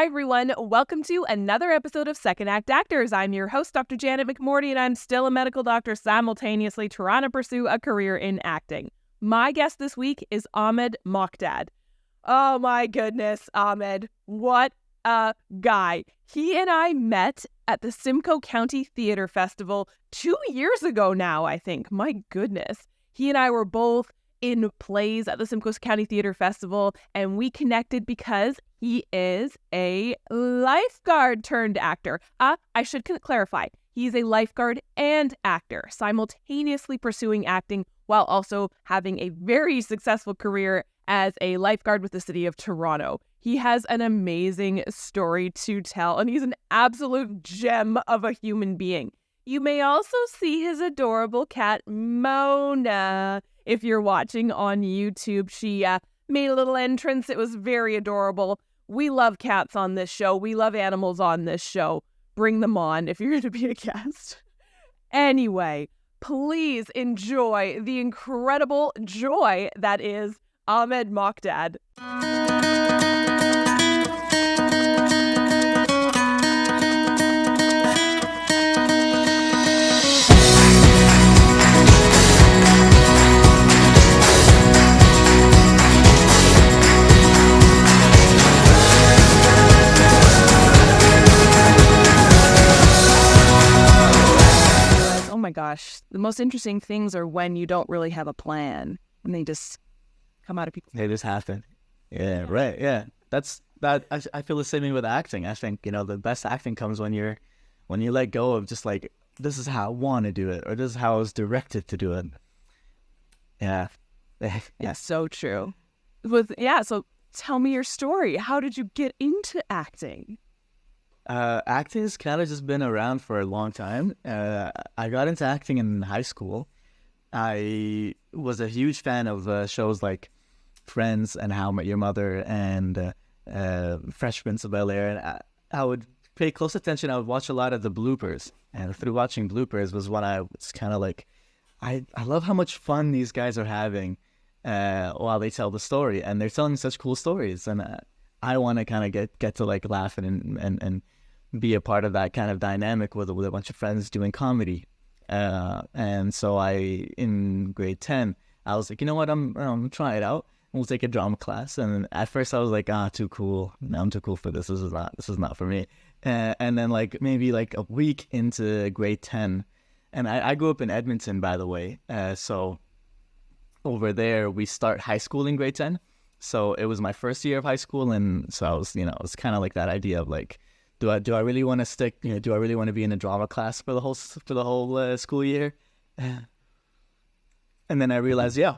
Hi, everyone. Welcome to another episode of Second Act Actors. I'm your host, Dr. Janet McMordie, and I'm still a medical doctor simultaneously trying to pursue a career in acting. My guest this week is Ahmed Mokdad. Oh my goodness, Ahmed. What a guy. He and I met at the Simcoe County Theater Festival 2 years ago now, I think. My goodness. He and I were both in plays at the Simcoe County Theater Festival, and we connected because he is a lifeguard turned actor. I should clarify. He's a lifeguard and actor, simultaneously pursuing acting while also having a very successful career as a lifeguard with the city of Toronto. He has an amazing story to tell, and he's an absolute gem of a human being. You may also see his adorable cat, Mona, if you're watching on YouTube. She made a little entrance. It was very adorable. We love cats on this show. We love animals on this show. Bring them on if you're going to be a guest. Anyway, please enjoy the incredible joy that is Ahmed Mokdad. Oh my gosh, the most interesting things are when you don't really have a plan and they just come out of people. They just happen. Yeah, right. Yeah, that's that. I feel the same way with acting. I think the best acting comes when you let go of just like, this is how I want to do it, or this is how I was directed to do it. Yeah, yeah, so true. So tell me your story. How did you get into acting? Acting has kind of just been around for a long time. I got into acting in high school. I was a huge fan of shows like Friends and How I Met Your Mother and Fresh Prince of Bel-Air. And I would pay close attention. I would watch a lot of the bloopers. And through watching bloopers was when I was kind of like, I love how much fun these guys are having while they tell the story. And they're telling such cool stories. And I want to kind of get to like laugh and be a part of that kind of dynamic with a bunch of friends doing comedy. And so in grade 10, I was like, you know what, I'm gonna try it out. We'll take a drama class. And at first I was like, too cool. No, I'm too cool for this. This is not for me. And then like maybe like a week into grade 10, and I grew up in Edmonton, by the way. So over there we start high school in grade 10. So it was my first year of high school, and so I was, it was kind of like that idea of like, do I really want to stick? Do I really want to be in a drama class for the whole school year? And then I realized, yeah,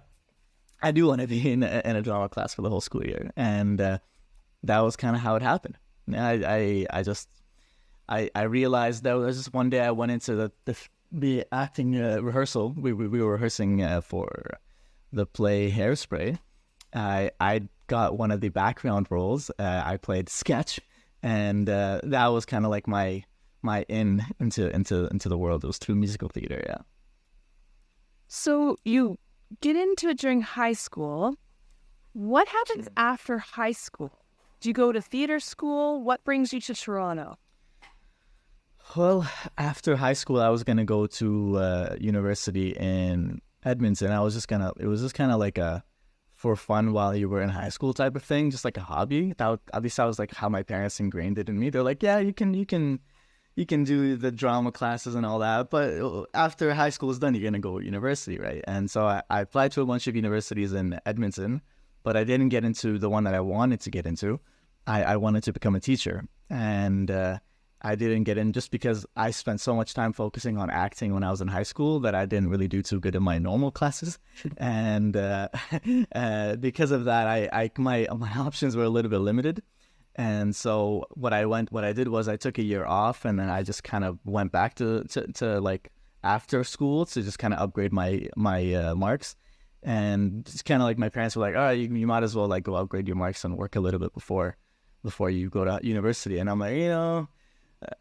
I do want to be in a drama class for the whole school year, and that was kind of how it happened. I realized that was just one day I went into the acting rehearsal. We were rehearsing for the play Hairspray. I got one of the background roles. I played sketch, and that was kind of like my in into the world. It was through musical theater. Yeah. So you get into it during high school. What happens after high school? Do you go to theater school? What brings you to Toronto? Well, after high school, I was gonna go to university in Edmonton. It was just kind of like a for fun while you were in high school type of thing, just like a hobby. At least that was like how my parents ingrained it in me. They're like, yeah, you can do the drama classes and all that, but after high school is done, you're gonna go to university, right? And so I applied to a bunch of universities in Edmonton, but I didn't get into the one that I wanted to get into. I wanted to become a teacher, and I didn't get in just because I spent so much time focusing on acting when I was in high school that I didn't really do too good in my normal classes. And because of that, my options were a little bit limited. And so what I did was I took a year off, and then I just kind of went back to like after school to just kind of upgrade my marks. And just kind of like my parents were like, all right, you might as well like go upgrade your marks and work a little bit before you go to university. And I'm like,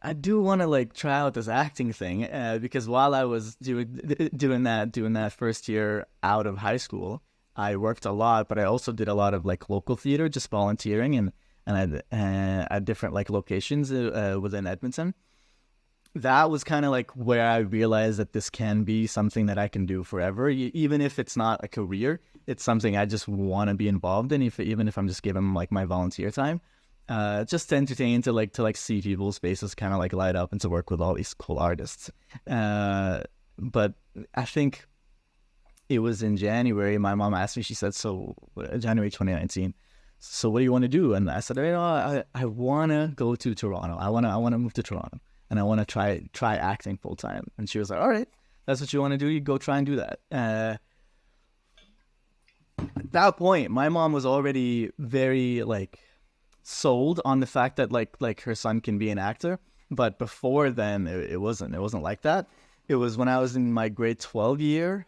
I do want to like try out this acting thing because while I was doing that first year out of high school, I worked a lot, but I also did a lot of like local theater, just volunteering, and and at different like locations within Edmonton. That was kind of like where I realized that this can be something that I can do forever, even if it's not a career. It's something I just want to be involved in, even if I'm just giving like my volunteer time, just to entertain, to see people's faces kind of like light up and to work with all these cool artists. But I think it was in January. My mom asked me. She said, "So January 2019. So what do you want to do?" And I said, I want to go to Toronto. I want to move to Toronto. And I want to try acting full time." And she was like, "All right, that's what you want to do. You go try and do that." At that point, my mom was already very like sold on the fact that like her son can be an actor. But before then, it wasn't like that. It was when I was in my grade 12 year,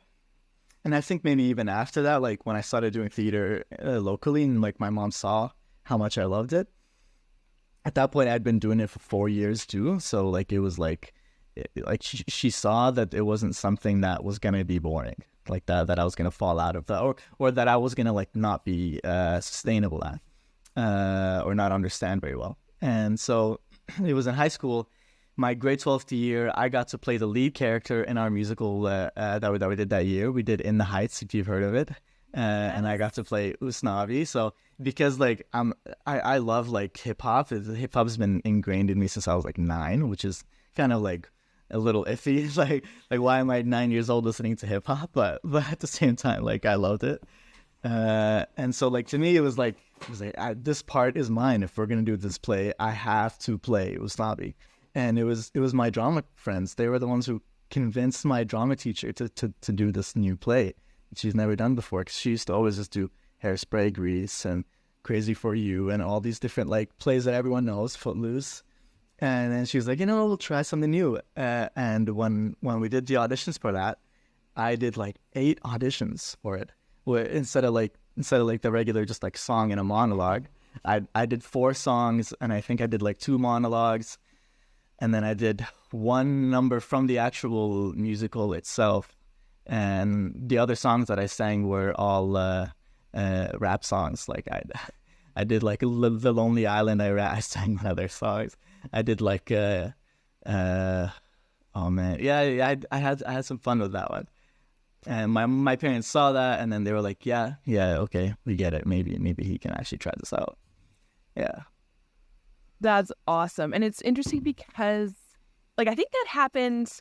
and I think maybe even after that, like when I started doing theater locally, and like my mom saw how much I loved it. At that point, I'd been doing it for 4 years too. So like it was like she saw that it wasn't something that was gonna be boring, like that I was gonna fall out of that, or that I was gonna like not be sustainable at, or not understand very well. And so it was in high school, my grade 12th year, I got to play the lead character in our musical that we did that year. We did In the Heights, if you've heard of it. And I got to play Usnavi. So because like I love like hip hop. Hip hop has been ingrained in me since I was like 9, which is kind of like a little iffy. like why am I 9 years old listening to hip hop? But at the same time, like I loved it. And so like to me it was like this part is mine. If we're gonna do this play, I have to play Usnavi. And it was my drama friends. They were the ones who convinced my drama teacher to do this new play she's never done before, because she used to always just do Hairspray, Grease, and Crazy for You, and all these different like plays that everyone knows, Footloose. And then she was like, we'll try something new. And when we did the auditions for that, I did like 8 auditions for it. Where instead of like the regular just like song and a monologue, I did 4 songs, and I think I did like 2 monologues, and then I did 1 number from the actual musical itself. And the other songs that I sang were all rap songs. Like I did like The Lonely Island. I sang other songs. I did like oh man, yeah. I had some fun with that one. And my parents saw that, and then they were like, yeah, okay, we get it. Maybe he can actually try this out. Yeah, That's awesome. And it's interesting because like I think that happened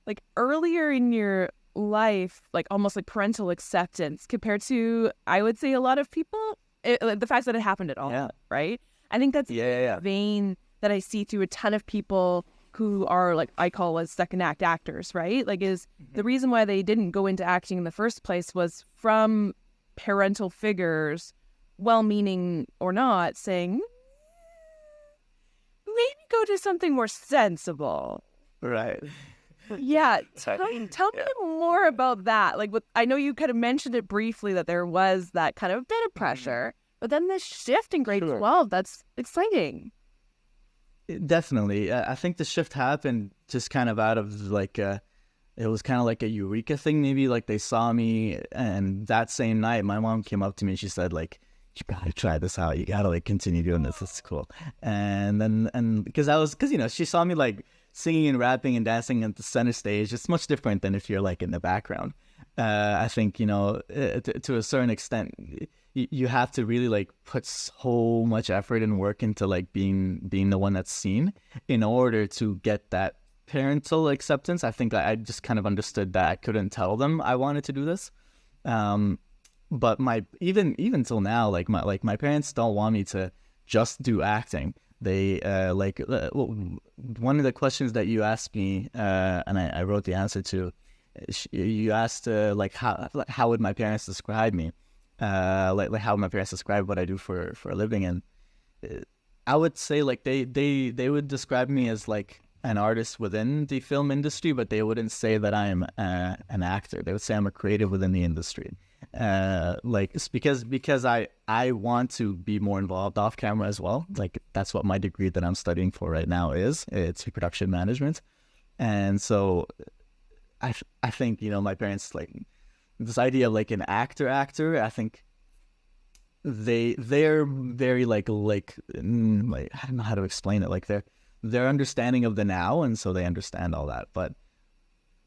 like earlier in your life, like almost like parental acceptance, compared to, I would say, a lot of people, the fact that it happened at all. Yeah. Right? I think that's yeah. vein that I see through a ton of people who are like, I call as second act actors, right? Like is the reason why they didn't go into acting in the first place was from parental figures, well-meaning or not, saying, maybe go to something more sensible. Right. Yeah, tell me more about that. Like, I know you kind of mentioned it briefly that there was that kind of bit of pressure, but then this shift in grade 12, that's exciting. Definitely. I think the shift happened just kind of out of like it was kind of like a eureka thing. Maybe like they saw me, and that same night, my mom came up to me and she said like, "You gotta try this out. You gotta like continue doing this. It's cool." And because she saw me like singing and rapping and dancing at the center stage. It's much different than if you're like in the background. I think to a certain extent, you have to really like put so much effort and work into like being the one that's seen in order to get that parental acceptance. I think I just kind of understood that I couldn't tell them I wanted to do this. But even till now, like my parents don't want me to just do acting. They one of the questions that you asked me, and I wrote the answer to. You asked like how would my parents describe me, like how would my parents describe what I do for a living, and I would say like they would describe me as like an artist within the film industry, but they wouldn't say that I am an actor. They would say I'm a creative within the industry. Like it's because I want to be more involved off camera as well. Like that's what my degree that I'm studying for right now is. It's production management. And so I think my parents like this idea of like an actor. I think they're very like I don't know how to explain it. Like they're understanding of the now, and so they understand all that. But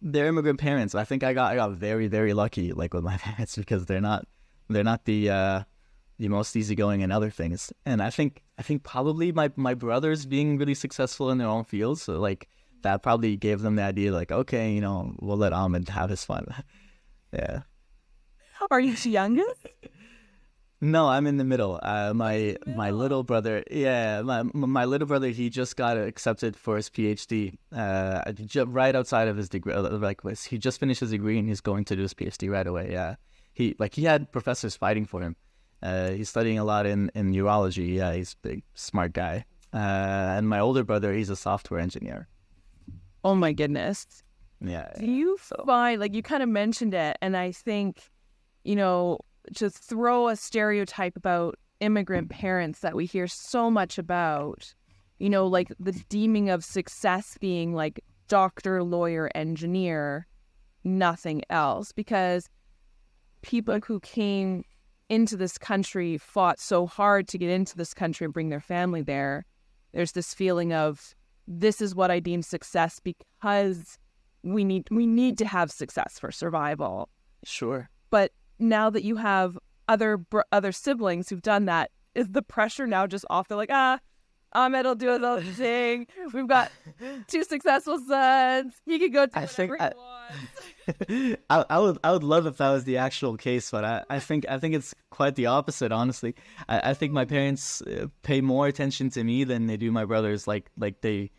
they're immigrant parents. I think I got very, very lucky like with my parents, because they're not the most easygoing in other things. And I think probably my brothers being really successful in their own fields, so like that probably gave them the idea like, okay, we'll let Ahmed have his fun. Yeah. Are you the youngest? No, I'm in the middle. My little brother, my little brother, he just got accepted for his PhD. Right outside of his degree, he just finished his degree and he's going to do his PhD right away. Yeah, he had professors fighting for him. He's studying a lot in neurology. Yeah, he's a big smart guy. And my older brother, he's a software engineer. Oh my goodness. Yeah. Do you find, like, you kind of mentioned it, and I think, just throw a stereotype about immigrant parents that we hear so much about, like the deeming of success being like doctor, lawyer, engineer, nothing else, because people who came into this country fought so hard to get into this country and bring their family there. There's this feeling of, this is what I deem success because we need to have success for survival. Sure. But now that you have other siblings who've done that, is the pressure now just off? They're like, Ahmed will do his own thing. We've got 2 successful sons. He can go do whatever he wants. I would love if that was the actual case, but I think it's quite the opposite, honestly. I think my parents pay more attention to me than they do my brothers. Like they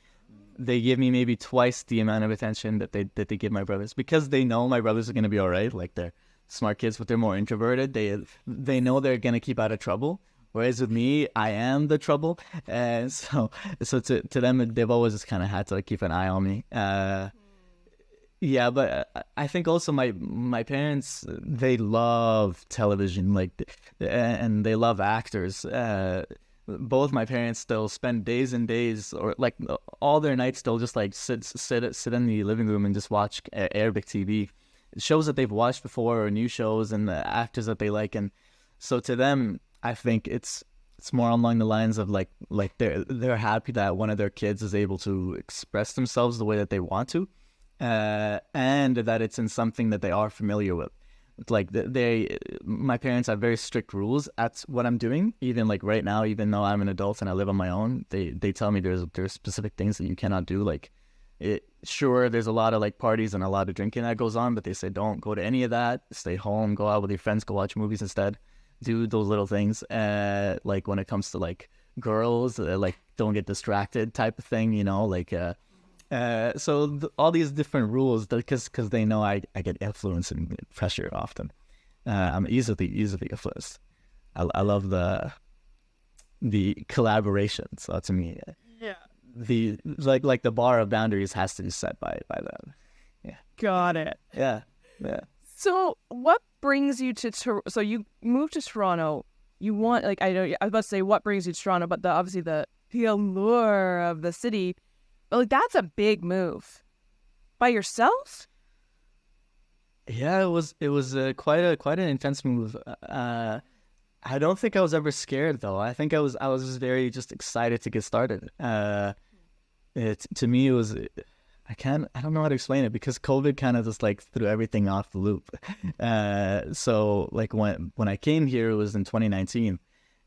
give me maybe twice the amount of attention that they give my brothers, because they know my brothers are going to be all right. Like, they're smart kids, but they're more introverted. They know they're going to keep out of trouble. Whereas with me, I am the trouble. And so to them, they've always just kind of had to keep an eye on me. Yeah, but I think also my parents, they love television, and they love actors. Both my parents, they'll spend days and days, or like all their nights, they'll just sit in the living room and just watch Arabic TV, shows that they've watched before, or new shows, and the actors that they like. And so to them, I think it's more along the lines of like they're happy that one of their kids is able to express themselves the way that they want to, and that it's in something that they are familiar with. Like my parents have very strict rules at what I'm doing. Even like right now, even though I'm an adult and I live on my own, they tell me there's specific things that you cannot do. Like, sure, there's a lot of like parties and a lot of drinking that goes on, but they say don't go to any of that. Stay home, go out with your friends, go watch movies instead. Do those little things. Like when it comes to like girls, like don't get distracted type of thing. So all these different rules, because they know I get influence and pressure often. I'm easily influenced. I love the collaboration. So to me, yeah, the like the bar of boundaries has to be set by them. Yeah, got it. Yeah. So what brings you to so you moved to Toronto? You want, like, I was about to say what brings you to Toronto, but obviously the allure of the city. But like, that's a big move. By yourself? Yeah, it was quite an intense move. I don't think I was ever scared though. I think I was just very excited to get started. To me it was, I don't know how to explain it, because COVID kind of just like threw everything off the loop. So like when I came here, it was in 2019,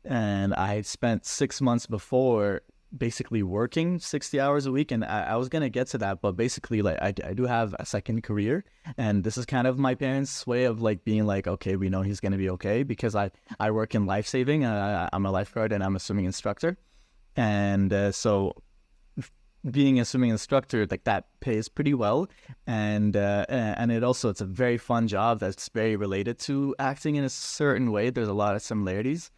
and I had spent 6 months before basically working 60 hours a week, and I was gonna get to that, but basically like I do have a second career, and this is kind of my parents' way of like being like, okay, we know he's gonna be okay, because I work in life saving. I'm a lifeguard and I'm a swimming instructor, and so being a swimming instructor, like, that pays pretty well, and it's a very fun job that's very related to acting in a certain way. There's a lot of similarities.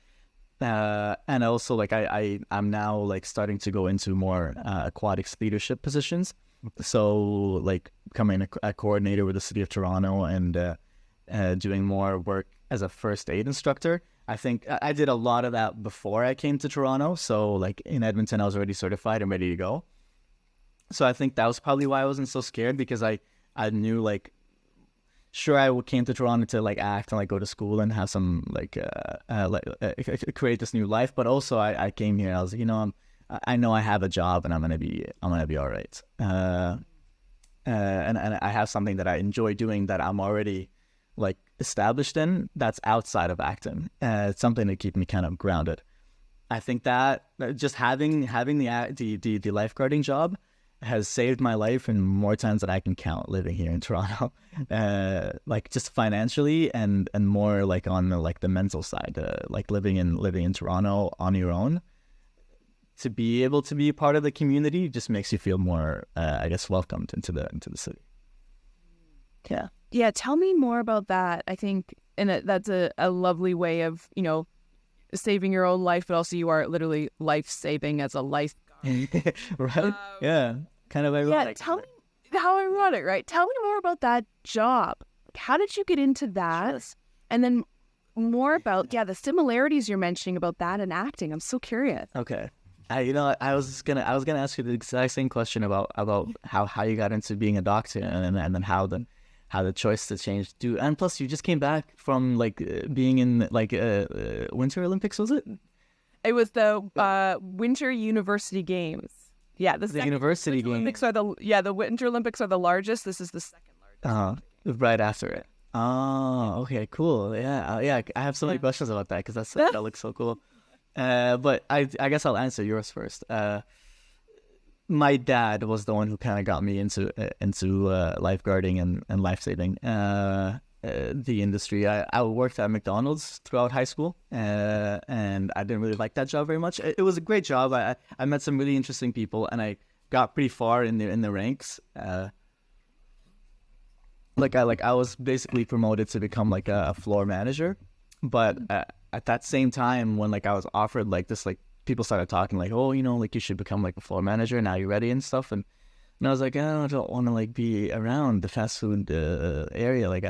And also, like, I'm now like starting to go into more aquatics leadership positions. So like becoming a coordinator with the city of Toronto, and doing more work as a first aid instructor. I think I did a lot of that before I came to Toronto. So like in Edmonton, I was already certified and ready to go. So I think that was probably why I wasn't so scared, because I knew, like, sure, I came to Toronto to like act and like go to school and have some create this new life. But also, I came here. I was, I know I have a job and I'm gonna be all right. And I have something that I enjoy doing that I'm already like established in. That's outside of acting. It's something to keep me kind of grounded. I think that just having the lifeguarding job has saved my life in more times than I can count living here in Toronto, like just financially and more like on the mental side, like living in Toronto on your own. To be able to be a part of the community just makes you feel more, I guess, welcomed into the city. Yeah. Yeah. Tell me more about that. I think, and that's a lovely way of, saving your own life, but also you are literally life-saving as a lifeguard. Right? Yeah. Kind of ironic. Yeah. Tell me how ironic, right? Tell me more about that job. How did you get into that? Sure. And then more about, the similarities you're mentioning about that and acting. I'm so curious. Okay. I was gonna ask you the exact same question about how you got into being a doctor and then how the choice to change. And plus you just came back from like being in like Winter Olympics, was it? It was the Winter University Games. Yeah, the University Games. Olympics are the Winter Olympics are the largest. This is the second largest. Right after it. Oh, okay, cool. Yeah. I have so many questions about that because that looks so cool. But I guess I'll answer yours first. My dad was the one who kind of got me into lifeguarding and life-saving, the industry. I worked at McDonald's throughout high school, and I didn't really like that job very much. It was a great job. I met some really interesting people, and I got pretty far in the ranks. I was basically promoted to become like a floor manager, but at that same time when like I was offered like this, like people started talking like, oh, like you should become like a floor manager, now you're ready and stuff, and I was like, I don't want to like be around the fast food area. Like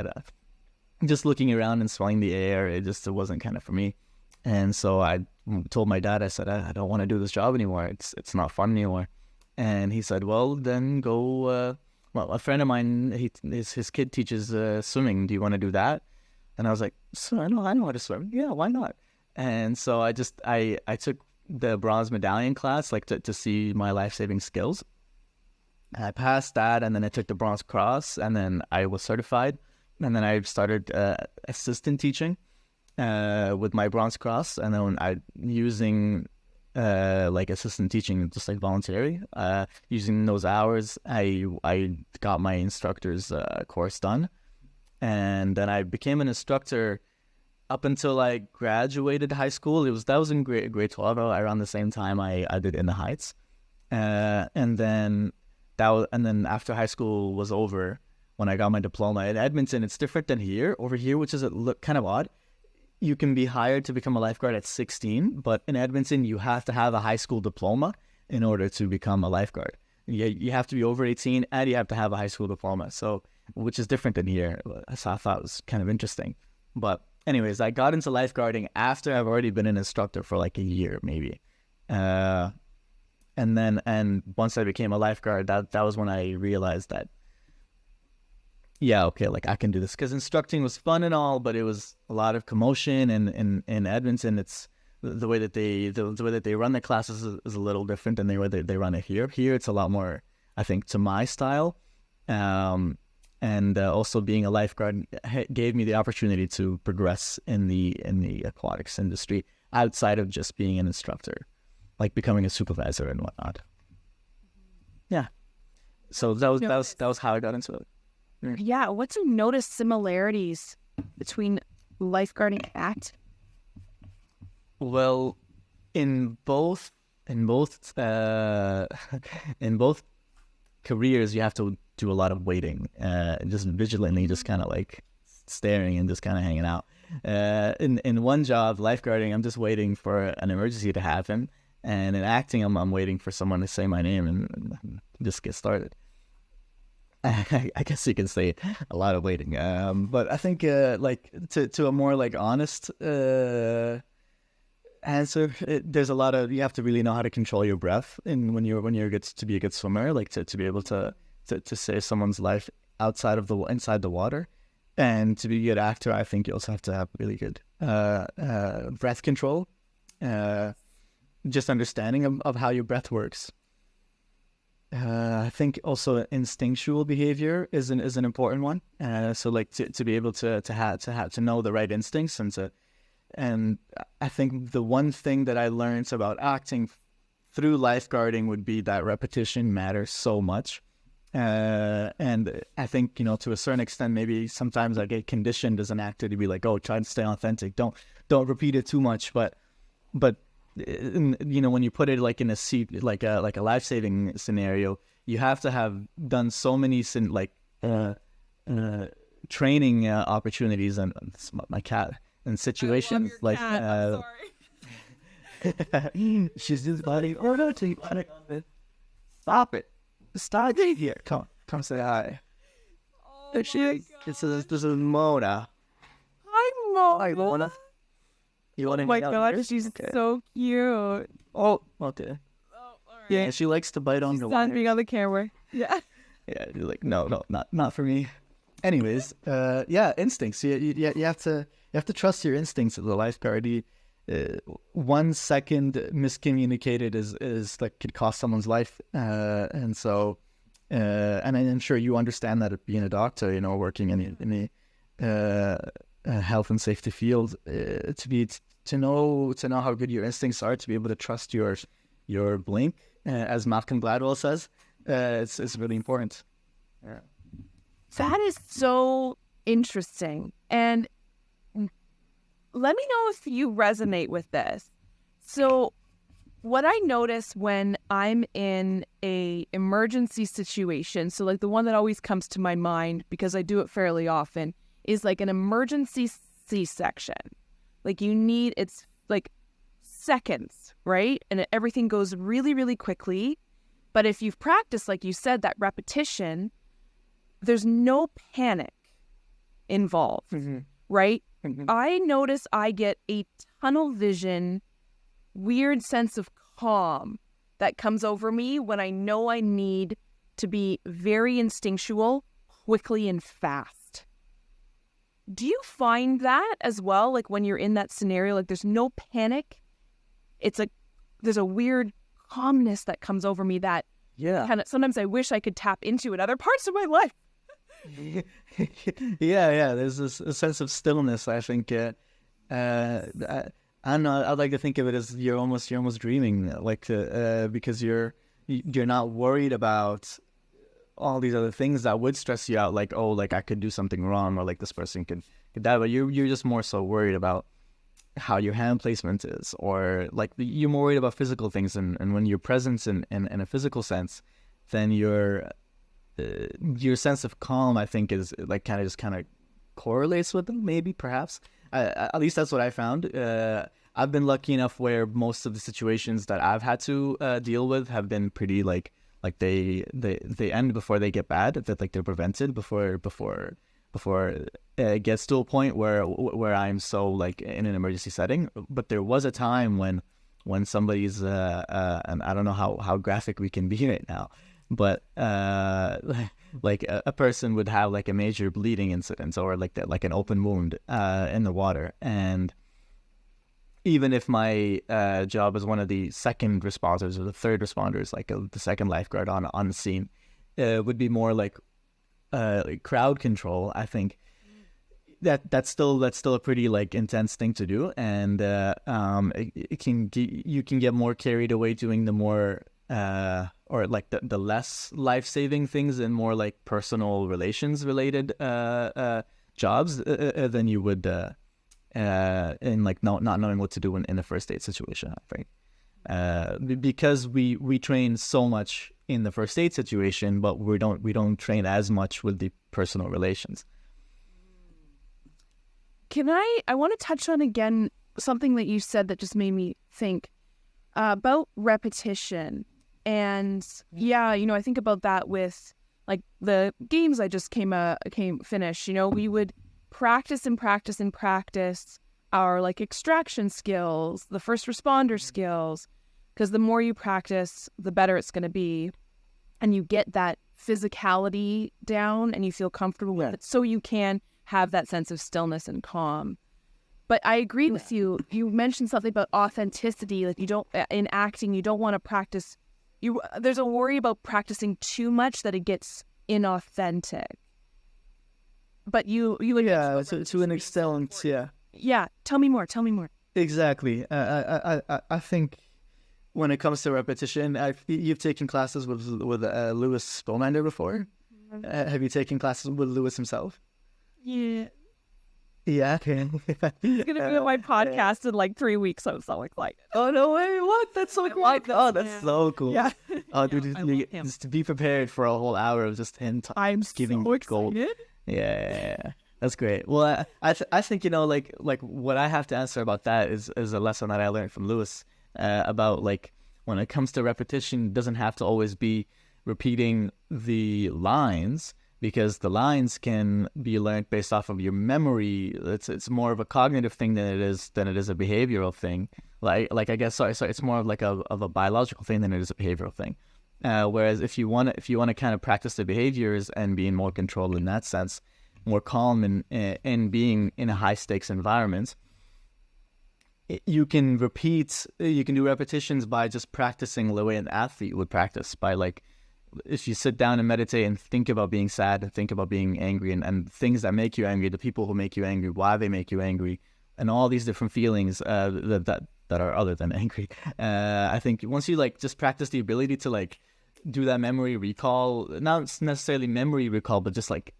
just looking around and smelling the air, it wasn't kind of for me. And so I told my dad, I said, I don't want to do this job anymore. It's not fun anymore. And he said, well, then go. Well, a friend of mine, his kid teaches swimming. Do you want to do that? And I was like, so I know how to swim. Yeah, why not? And so I took the bronze medallion class, like to see my life-saving skills. And I passed that, and then I took the bronze cross, and then I was certified. And then I started assistant teaching with my bronze cross, and then using like assistant teaching, just like voluntary. Using those hours, I got my instructor's course done. And then I became an instructor up until I graduated high school. That was in grade 12, around the same time I did In the Heights. And then after high school was over, when I got my diploma in Edmonton, it's different than here. Over here, which is kind of odd, you can be hired to become a lifeguard at 16, but in Edmonton, you have to have a high school diploma in order to become a lifeguard. You have to be over 18 and you have to have a high school diploma. So, which is different than here. So I thought it was kind of interesting. But anyways, I got into lifeguarding after I've already been an instructor for like a year, maybe. And once I became a lifeguard, that was when I realized that, yeah, okay, like I can do this. Because instructing was fun and all, but it was a lot of commotion. And in Edmonton, it's the way that they run the classes is a little different than the way they run it here. Here, it's a lot more, I think, to my style. And also being a lifeguard gave me the opportunity to progress in the aquatics industry outside of just being an instructor, like becoming a supervisor and whatnot. Yeah. So that was how I got into it. Yeah. What's you noticed similarities between lifeguarding and act? Well, in both careers, you have to do a lot of waiting, just vigilantly, just kind of like staring and just kind of hanging out. In one job, lifeguarding, I'm just waiting for an emergency to happen, and in acting, I'm waiting for someone to say my name and just get started. I guess you can say a lot of waiting, but I think like to a more like honest answer, there's a lot of, you have to really know how to control your breath, and when you're good to be a good swimmer, like to be able to save someone's life inside the water. And to be a good actor, I think you also have to have really good breath control, just understanding of how your breath works. I think also instinctual behavior is an important one. So like to be able to know the right instincts and I think the one thing that I learned about acting through lifeguarding would be that repetition matters so much. And I think, to a certain extent, maybe sometimes I get conditioned as an actor to be like, oh, try to stay authentic. Don't repeat it too much. But when you put it like in a seat, like a life-saving scenario, you have to have done so many training opportunities and my cat and situations like. I'm sorry. She's just like, oh no, stop it. Stop here. Come say hi. Oh There she is. This is Mona. Hi, Mona. Hi, Mona. You want to Oh my hang out God, here? she's Okay. so cute. Oh, okay. Oh, all right. Yeah, and she likes to bite on the Son wires. being on the camera. Yeah. Yeah, you're like, no, not for me. Anyways, instincts. You have to trust your instincts as a lifeguard. 1 second miscommunicated is like could cost someone's life, and so and I'm sure you understand that being a doctor, working in the health and safety field, to know how good your instincts are, to be able to trust your blink, as Malcolm Gladwell says, it's really important. Yeah. That is so interesting. And let me know if you resonate with this. So what I notice when I'm in a emergency situation, so like the one that always comes to my mind because I do it fairly often, is like an emergency C-section. Like it's like seconds, right? And everything goes really, really quickly. But if you've practiced, like you said, that repetition, there's no panic involved, right? Mm-hmm. I notice I get a tunnel vision, weird sense of calm that comes over me when I know I need to be very instinctual, quickly and fast. Do you find that as well? Like when you're in that scenario, like there's no panic. It's like there's a weird calmness that comes over me that kind of sometimes I wish I could tap into in other parts of my life. yeah. There's a sense of stillness. I think. I don't know. I'd like to think of it as you're almost dreaming, like because you're not worried about all these other things that would stress you out, like I could do something wrong, or like this person could die, but you're just more so worried about how your hand placement is, or like you're more worried about physical things, and when you're present in a physical sense, then your sense of calm, I think, is like kind of correlates with them, maybe, perhaps. At least that's what I found. I've been lucky enough where most of the situations that I've had to deal with have been pretty like they end before they get bad, that like they're prevented before it gets to a point where I'm so like in an emergency setting. But there was a time when somebody's and I don't know how graphic we can be right now, but like a person would have like a major bleeding incident, or like an open wound in the water, and even if my job as one of the second responders or the third responders, like the second lifeguard on the scene, would be more like crowd control, I think that's still a pretty like intense thing to do, and you can get more carried away doing the more or like the less life-saving things and more like personal relations related jobs than you would in like not knowing what to do in a first aid situation, I think. Because we train so much in the first aid situation, but we don't train as much with the personal relations. I want to touch on again something that you said that just made me think about repetition. And I think about that with like the games I just finished. We would practice our like extraction skills, the first responder skills, because the more you practice, the better it's going to be, and you get that physicality down and you feel comfortable with it, so you can have that sense of stillness and calm. But I agree with you. You mentioned something about authenticity. Like, you don't, in acting, you don't want to practice. There's a worry about practicing too much that it gets inauthentic. But you to an extent, yeah. Yeah, tell me more. Exactly. I think when it comes to repetition, you've taken classes with Louis Spellmander before. Have you taken classes with Louis himself? Yeah. Yeah. Okay. He's gonna be on my podcast in like 3 weeks. I'm so excited. Oh no way! What? That's so cool. Oh, that's so cool. Yeah. Oh, dude, just to be prepared for a whole hour of just him. I'm giving so excited. gold. Yeah. That's great. Well, I think, you know, like what I have to answer about that is a lesson that I learned from Lewis about, like, when it comes to repetition, it doesn't have to always be repeating the lines, because the lines can be learned based off of your memory. It's more of a cognitive thing than it is a behavioral thing. Like I guess sorry, it's more of like of a biological thing than it is a behavioral thing. Whereas if you want to kind of practice the behaviors and be in more control in that sense, more calm and being in a high stakes environment, you can do repetitions by just practicing the way an athlete would practice, by, like, if you sit down and meditate and think about being sad and think about being angry and things that make you angry, the people who make you angry, why they make you angry, and all these different feelings that are other than angry. I think once you, like, just practice the ability to, like, do that memory recall, not necessarily memory recall, but just like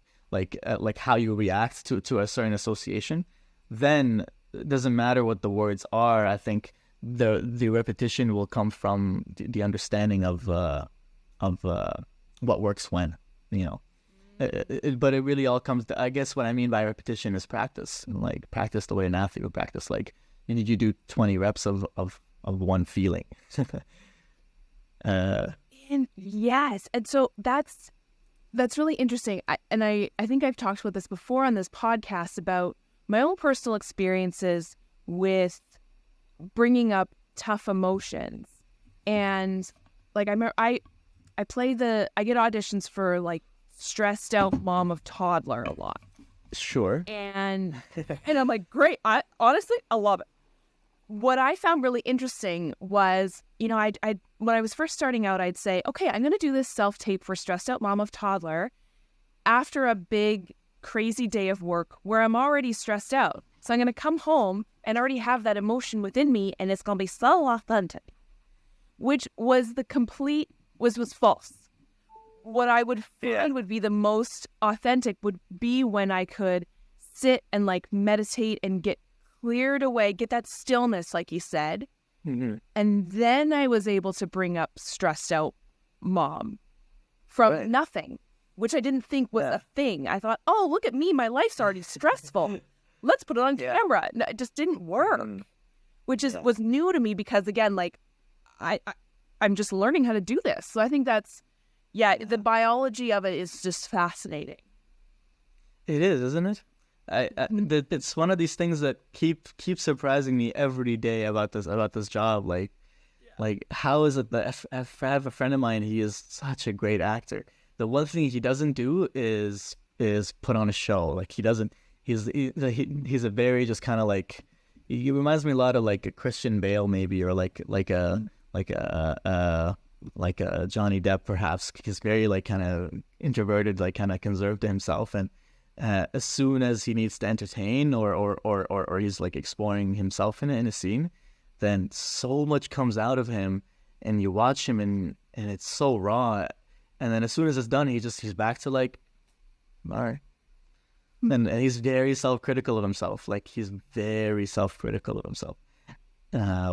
how you react to a certain association, then it doesn't matter what the words are. I think the repetition will come from the understanding of what works when, you know. But it really all comes to, I guess what I mean by repetition is practice. Like, practice the way an athlete would practice. Like, you do 20 reps of one feeling. And yes, and so that's really interesting. I think I've talked about this before on this podcast about my own personal experiences with bringing up tough emotions. And, like, I get auditions for, like, stressed out mom of toddler a lot. Sure. And I'm like, great. I love it. What I found really interesting was, you know, I when I was first starting out, I'd say, okay, I'm going to do this self-tape for stressed out mom of toddler after a big, crazy day of work where I'm already stressed out. So I'm going to come home and already have that emotion within me, and it's going to be so authentic, which was was false. What I would find would be the most authentic would be when I could sit and, like, meditate and get cleared away, get that stillness, like you said. Mm-hmm. And then I was able to bring up stressed out mom from nothing, which I didn't think was a thing. I thought, oh, look at me. My life's already stressful. Let's put it on camera. No, it just didn't work, which was new to me because, again, like, I'm just learning how to do this. So I think that's, the biology of it is just fascinating. It is, isn't it? It's one of these things that keep surprising me every day about this job. Like how is it that I have a friend of mine? He is such a great actor. The one thing he doesn't do is put on a show. Like, he doesn't. He's a very just kind of like, he reminds me a lot of like a Christian Bale maybe, or like a Johnny Depp perhaps. He's very like kind of introverted, like kind of conserved to himself, and as soon as he needs to entertain or he's like exploring himself in a scene, then so much comes out of him, and you watch him and it's so raw. And then as soon as it's done, he's back to like, all right. And he's very self-critical of himself. Like, he's very self-critical of himself,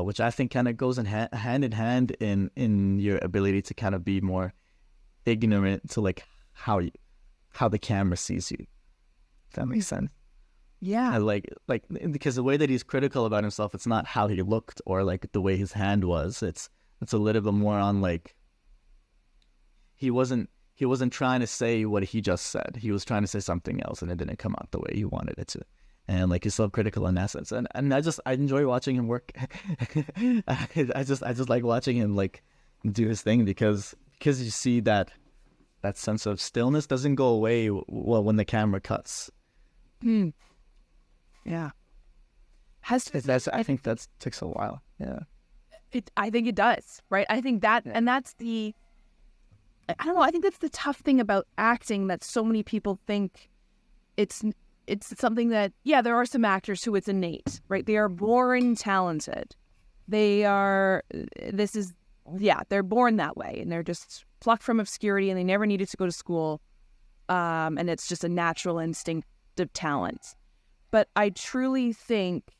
which I think kind of goes hand in hand in your ability to kind of be more ignorant to like how the camera sees you. If that makes sense. Yeah. Like because the way that he's critical about himself, it's not how he looked or like the way his hand was. It's a little bit more on like, he wasn't trying to say what he just said. He was trying to say something else, and it didn't come out the way he wanted it to. And like, he's self-critical in that sense. And I enjoy watching him work. I just like watching him like do his thing because you see that sense of stillness doesn't go away when the camera cuts. Yeah. I think that takes a while. Yeah. I think it does, right? I think that, and that's I don't know, I think that's the tough thing about acting, that so many people think it's something that, there are some actors who it's innate, right? They are born talented. They're born that way, and they're just plucked from obscurity, and they never needed to go to school. And it's just a natural instinctive talent. But I truly think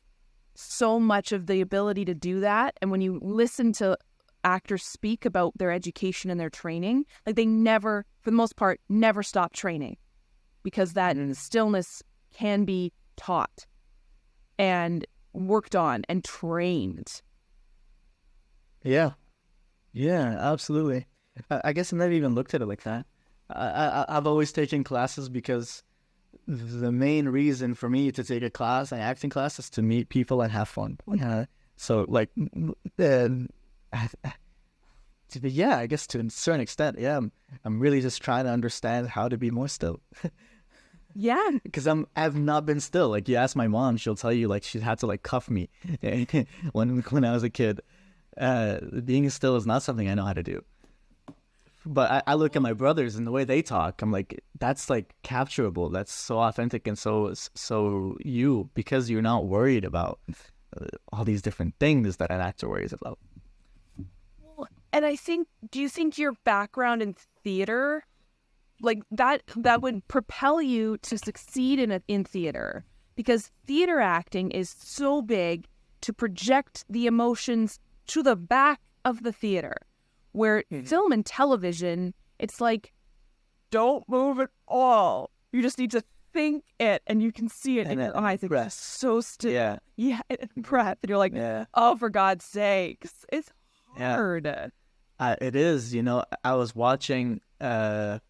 so much of the ability to do that, and when you listen to actors speak about their education and their training, like they never, for the most part, never stop training, because that stillness can be taught and worked on and trained. Yeah, absolutely. I guess I never even looked at it like that. I've always taken classes because the main reason for me to take an acting class, is to meet people and have fun. So like, I guess to a certain extent, I'm really just trying to understand how to be more still. Yeah, because I've not been still. Like, you ask my mom, she'll tell you like she had to like cuff me when I was a kid. Being still is not something I know how to do. But I look at my brothers and the way they talk, I'm like, that's like capturable. That's so authentic and so you, because you're not worried about all these different things that an actor worries about. Well, and I think, do you think your background in theater, like that would propel you to succeed in theater? Because theater acting is so big to project the emotions to the back of the theater. Where film and television, it's like, don't move at all. You just need to think it, and you can see it in your eyes. It's so still. Yeah, and breath. And you're like, oh, for God's sakes. It's hard. It is. I was watching this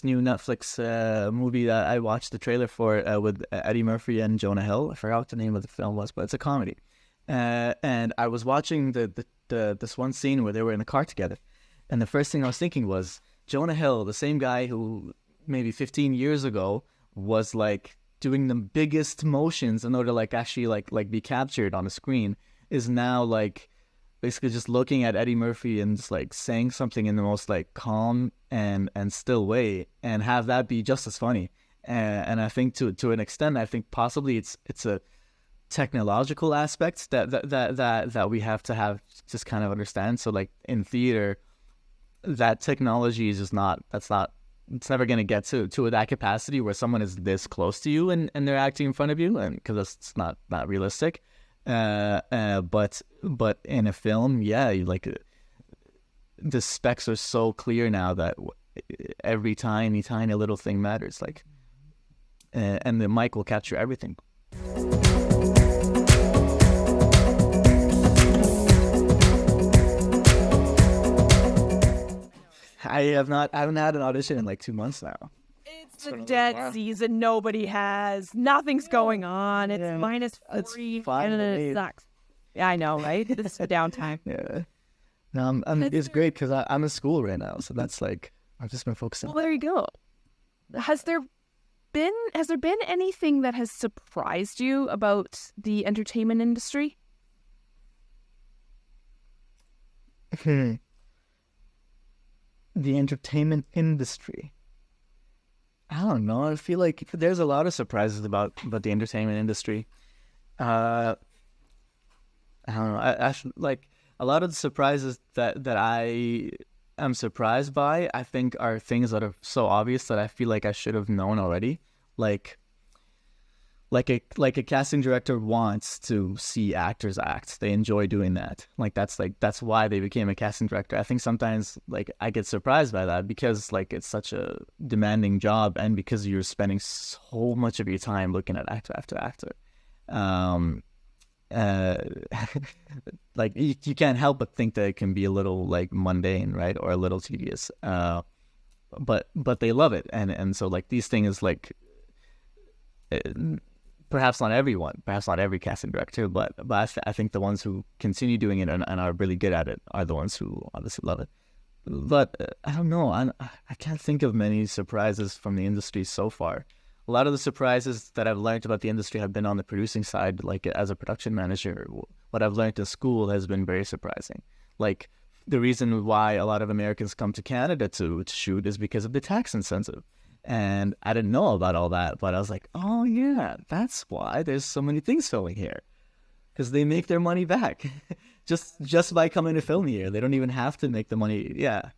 new Netflix movie that I watched the trailer for with Eddie Murphy and Jonah Hill. I forgot what the name of the film was, but it's a comedy. And I was watching this one scene where they were in the car together, and the first thing I was thinking was Jonah Hill, the same guy who maybe 15 years ago was like doing the biggest motions in order to like actually like be captured on a screen, is now like basically just looking at Eddie Murphy and just like saying something in the most like calm and still way, and have that be just as funny. And I think to an extent, I think possibly it's a technological aspects that we have to just kind of understand. So like in theater, that technology is just it's never going to get to that capacity where someone is this close to you and they're acting in front of you, and because it's not realistic. But in a film, the specs are so clear now that every tiny little thing matters, like, and the mic will capture everything. I haven't had an audition in like 2 months now. It's the dead season. Nobody has. Nothing's going on. It's -3. Fine, and it sucks. Yeah, I know, right? It's a downtime. Yeah. No, it's great because I'm in school right now, so that's like I've just been focusing. Well, there you go. Has there been anything that has surprised you about the entertainment industry? The entertainment industry. I don't know. I feel like there's a lot of surprises about the entertainment industry. I don't know. I like a lot of the surprises that I am surprised by, I think, are things that are so obvious that I feel like I should have known already. Like a casting director wants to see actors act. They enjoy doing that. That's why they became a casting director. I think sometimes like I get surprised by that because like it's such a demanding job, and because you're spending so much of your time looking at actor after actor. Like you can't help but think that it can be a little like mundane, right, or a little tedious. But they love it, and so like these things like. Perhaps not everyone, perhaps not every casting director, but I think the ones who continue doing it and are really good at it are the ones who obviously love it. But I don't know, I can't think of many surprises from the industry so far. a lot of the surprises that I've learned about the industry have been on the producing side. Like as a production manager, what I've learned in school has been very surprising. Like the reason why a lot of Americans come to Canada to shoot is because of the tax incentive. And I didn't know about all that, but I was like, oh yeah, that's why there's so many things filming here. Because they make their money back just by coming to film here. They don't even have to make the money. Yeah.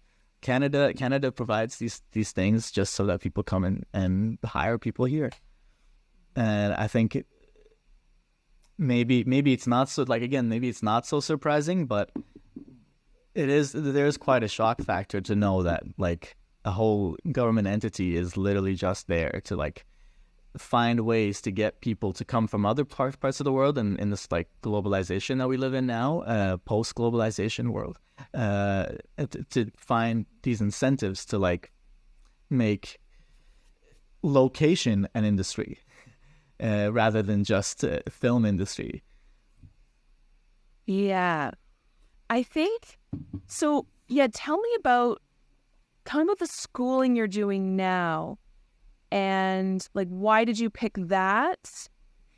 Canada provides these things just so that people come in and hire people here. And I think maybe it's not so, like, again, maybe it's not so surprising, but there's quite a shock factor to know that like a whole government entity is literally just there to like find ways to get people to come from other parts of the world, and in this like globalization that we live in now, post-globalization world, to find these incentives to like make location an industry rather than just film industry. Yeah, I think so. Yeah, tell me about the schooling you're doing now. And like, why did you pick that?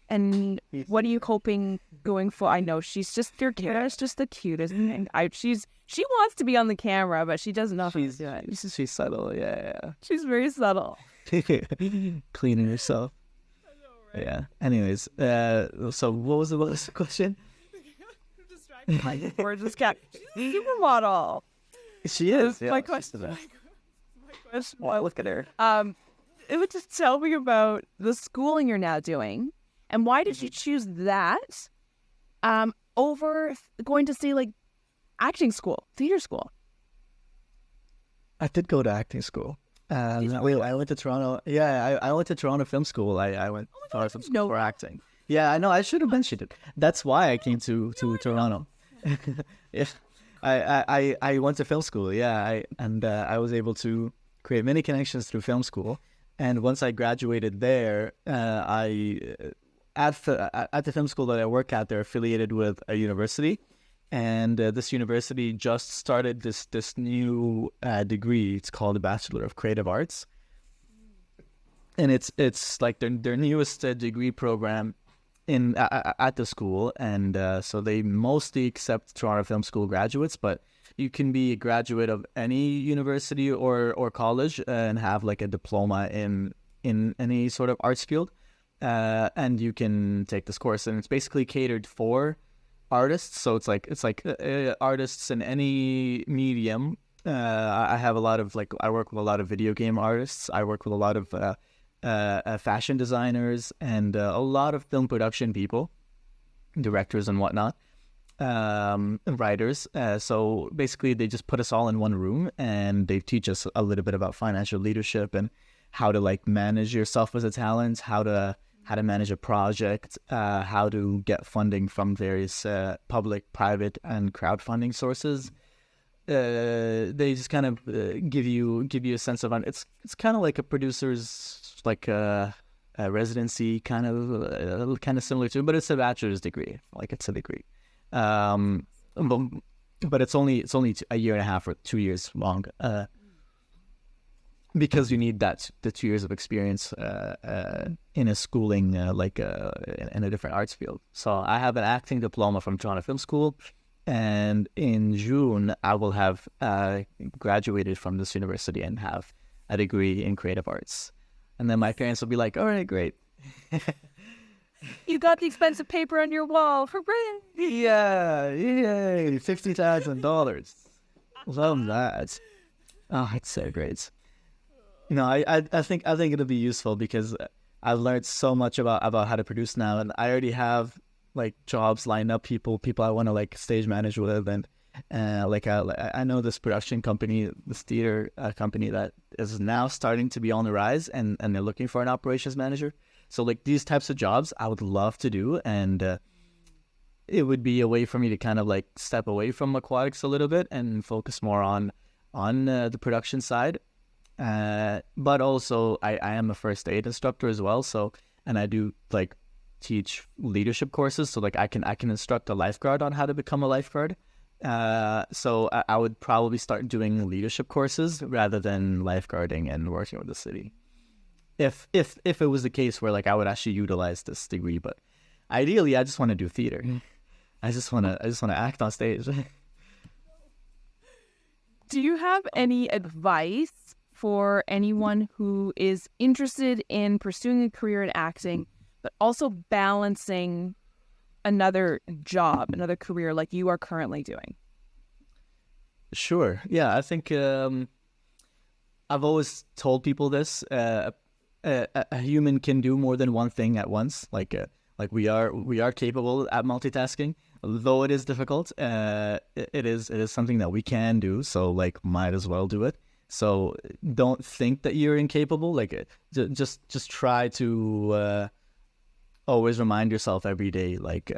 And what are you hoping going for? I know your kid is just the cutest. And she wants to be on the camera, but she doesn't know how to do it. She's subtle, yeah. She's very subtle. Cleaning herself. I know, right? Yeah. Anyways, so what was the question? I'm distracted by the gorgeous cat. She's a supermodel. She is. My question. Well, look at her. It would just tell me about the schooling you're now doing, and why did you choose that over going to see like acting school, theater school? I did go to acting school. I went to Toronto. Yeah, I went to Toronto Film School. I went to film school for acting. Yeah, I know. I should have mentioned it. That's why I came to Toronto. Yeah, I went to film school. Yeah, I was able to create many connections through film school. And once I graduated there, at the film school that I work at, they're affiliated with a university, and this university just started this new degree. It's called the Bachelor of Creative Arts, and it's like their newest degree program at the school, and so they mostly accept Toronto Film School graduates, but you can be a graduate of any university or college and have like a diploma in any sort of arts field, and you can take this course, and it's basically catered for artists. So it's like artists in any medium. I have a lot of I work with a lot of video game artists. I work with a lot of fashion designers and a lot of film production people, directors and whatnot. And writers. So basically they just put us all in one room and they teach us a little bit about financial leadership and how to like manage yourself as a talent, how to manage a project, how to get funding from various public, private, and crowdfunding sources. They just kind of give you a sense of it's kind of like a producer's a residency kind of similar to, but it's a bachelor's degree. Like it's a degree. But it's only a year and a half or 2 years long, because you need the 2 years of experience in a schooling in a different arts field. So I have an acting diploma from Toronto Film School, and in June I will have graduated from this university and have a degree in creative arts, and then my parents will be like, "All right, great." You got the expensive paper on your wall. Hooray! Yeah, $50,000. Love that. Oh, it's so great. No, I think it'll be useful because I've learned so much about how to produce now, and I already have like jobs lined up, people I want to like stage manage with, and I know this production company, this theater company that is now starting to be on the rise, and they're looking for an operations manager. So like these types of jobs I would love to do, and it would be a way for me to kind of like step away from aquatics a little bit and focus more on the production side. But also I am a first aid instructor as well. So, and I do like teach leadership courses. So like I can instruct a lifeguard on how to become a lifeguard. So I would probably start doing leadership courses rather than lifeguarding and working with the city. if it was the case where like I would actually utilize this degree. But ideally, I just want to do theater. I just want to act on stage. Do you have any advice for anyone who is interested in pursuing a career in acting, but also balancing another job, another career like you are currently doing? Sure. Yeah, I think I've always told people this. A human can do more than one thing at once. Like we are capable at multitasking, though it is difficult. It is something that we can do. So like, might as well do it. So don't think that you're incapable. Like, just try to always remind yourself every day. Like,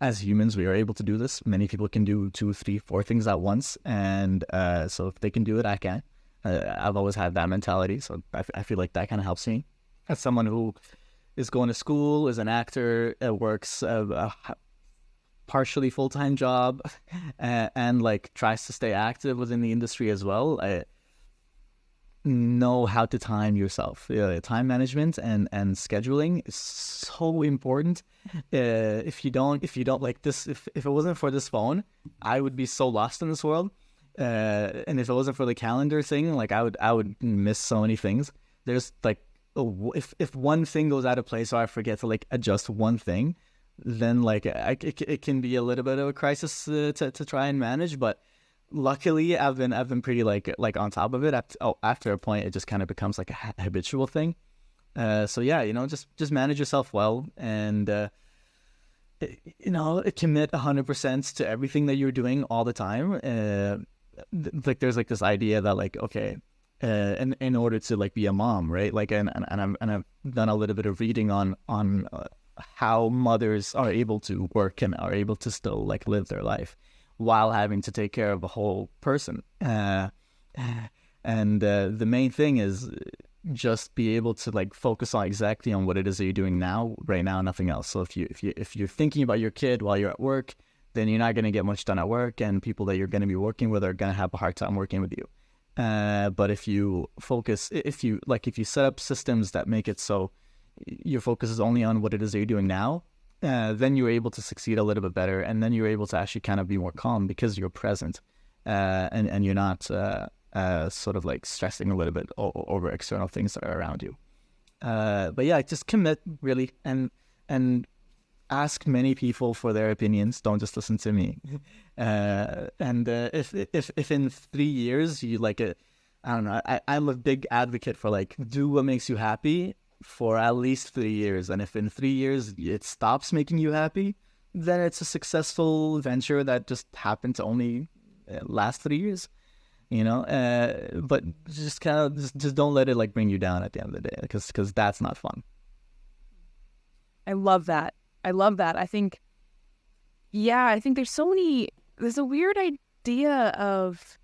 as humans, we are able to do this. Many people can do 2, 3, 4 things at once, and so if they can do it, I can. I've always had that mentality, so I feel like that kind of helps me. As someone who is going to school, is an actor, works a partially full-time job, and like tries to stay active within the industry as well. I know how to time yourself. Time management and scheduling is so important. If you don't like this, if it wasn't for this phone, I would be so lost in this world. And if it wasn't for the calendar thing, like I would miss so many things. There's like, if one thing goes out of place or I forget to like adjust one thing, then like it can be a little bit of a crisis to try and manage. But luckily, I've been pretty like on top of it. After a point, it just kind of becomes like a habitual thing. So yeah, just manage yourself well, and commit 100% to everything that you're doing all the time. Like there's like this idea that like, okay, in order to like be a mom, right? Like, and I've done a little bit of reading on how mothers are able to work and are able to still like live their life while having to take care of a whole person. And the main thing is just be able to like focus on exactly on what it is that you're doing right now, nothing else. So if you're thinking about your kid while you're at work, then you're not going to get much done at work, and people that you're going to be working with are going to have a hard time working with you. But if you focus, if you set up systems that make it so your focus is only on what it is that you're doing now, then you're able to succeed a little bit better, and then you're able to actually kind of be more calm because you're present, and you're not sort of like stressing a little bit over external things that are around you. But yeah, just commit really, and ask many people for their opinions. Don't just listen to me. And if in 3 years you like it, I don't know. I'm a big advocate for like, do what makes you happy for at least 3 years. And if in 3 years it stops making you happy, then it's a successful venture that just happened to only last 3 years. But just kind of just don't let it like bring you down at the end of the day, because that's not fun. I love that. I think there's a weird idea of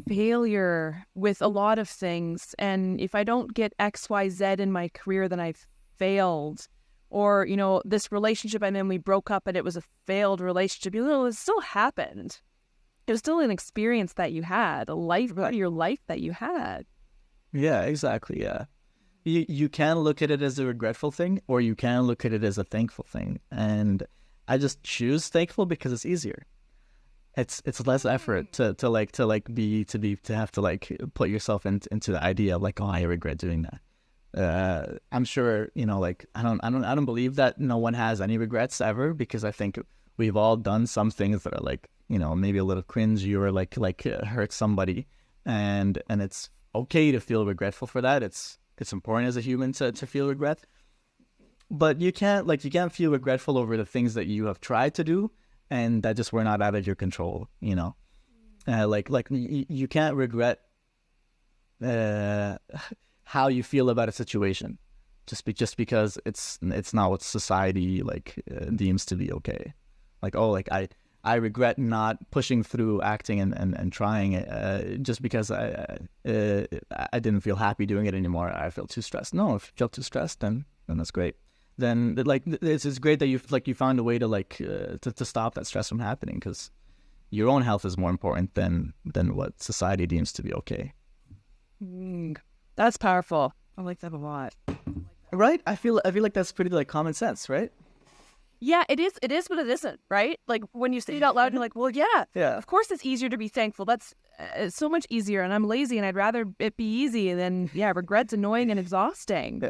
failure with a lot of things. And if I don't get X, Y, Z in my career, then I've failed. Or, this relationship I'm in, we broke up and it was a failed relationship. It still happened. It was still an experience that you had, a life, your life that you had. Yeah, exactly. Yeah. You can look at it as a regretful thing, or you can look at it as a thankful thing. And I just choose thankful because it's easier. It's less effort to have to like put yourself into the idea of like, oh, I regret doing that. I'm sure, like I don't believe that no one has any regrets ever, because I think we've all done some things that are like, maybe a little cringy or like hurt somebody, and it's okay to feel regretful for that. It's important as a human to feel regret, but you can't feel regretful over the things that you have tried to do and that just were not out of your control. You can't regret how you feel about a situation just because it's not what society deems to be okay. I regret not pushing through acting and trying it just because I didn't feel happy doing it anymore. I felt too stressed. No, if you felt too stressed, then that's great. Then it's great that you found a way to stop that stress from happening, because your own health is more important than what society deems to be okay. That's powerful. I like that a lot. Right? I feel like that's pretty like common sense, right? Yeah, it is, but it isn't, right? Like when you say it out loud, you're like, well, yeah, Yeah. of course it's easier to be thankful. That's it's so much easier, and I'm lazy, and I'd rather it be easy than, regret's annoying and exhausting.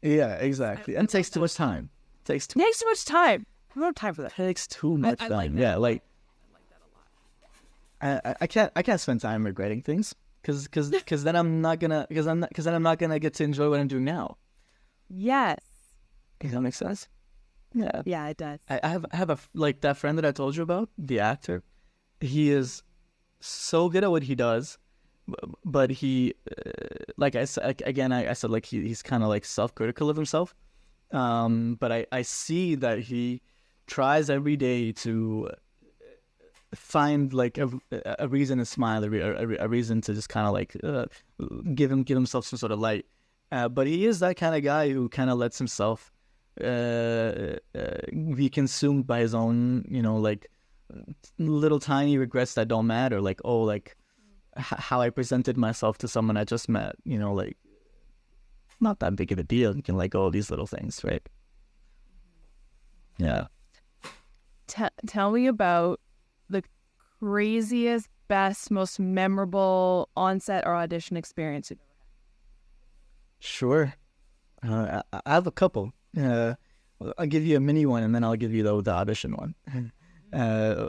Yeah, exactly. And it takes too much time. Takes too much time. I don't have time for that. Takes too much time. Like yeah, like I like that a lot. I can't spend time regretting things because then I'm not gonna get to enjoy what I'm doing now. Yes. Does that make sense? Yeah. Yeah, it does. I have a like that friend that I told you about, the actor. He is so good at what he does, but he like I said again, I said like he's kind of like self-critical of himself. But I see that he tries every day to find like a reason to smile, a reason to just kind of like give himself some sort of light. But he is that kind of guy who kind of lets himself be consumed by his own, like little tiny regrets that don't matter. Like, oh, like how I presented myself to someone I just met, like not that big of a deal. You can let go of these little things, right? Yeah. Tell me about the craziest, best, most memorable on-set or audition experience you've ever had. Sure. I have a couple. I'll give you a mini one, and then I'll give you the audition one.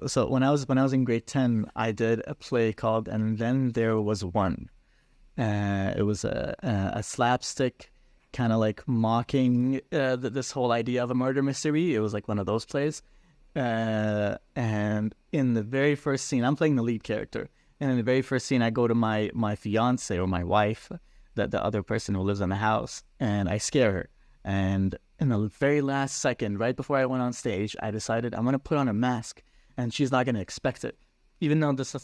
So when I was in grade 10, I did a play called "And Then There Was One." It was a slapstick kind of like mocking this whole idea of a murder mystery. It was like one of those plays. And in the very first scene, I'm playing the lead character. And in the very first scene, I go to my fiance or my wife, the other person who lives in the house, and I scare her. And in the very last second, right before I went on stage, I decided I'm going to put on a mask, and she's not going to expect it, even though that's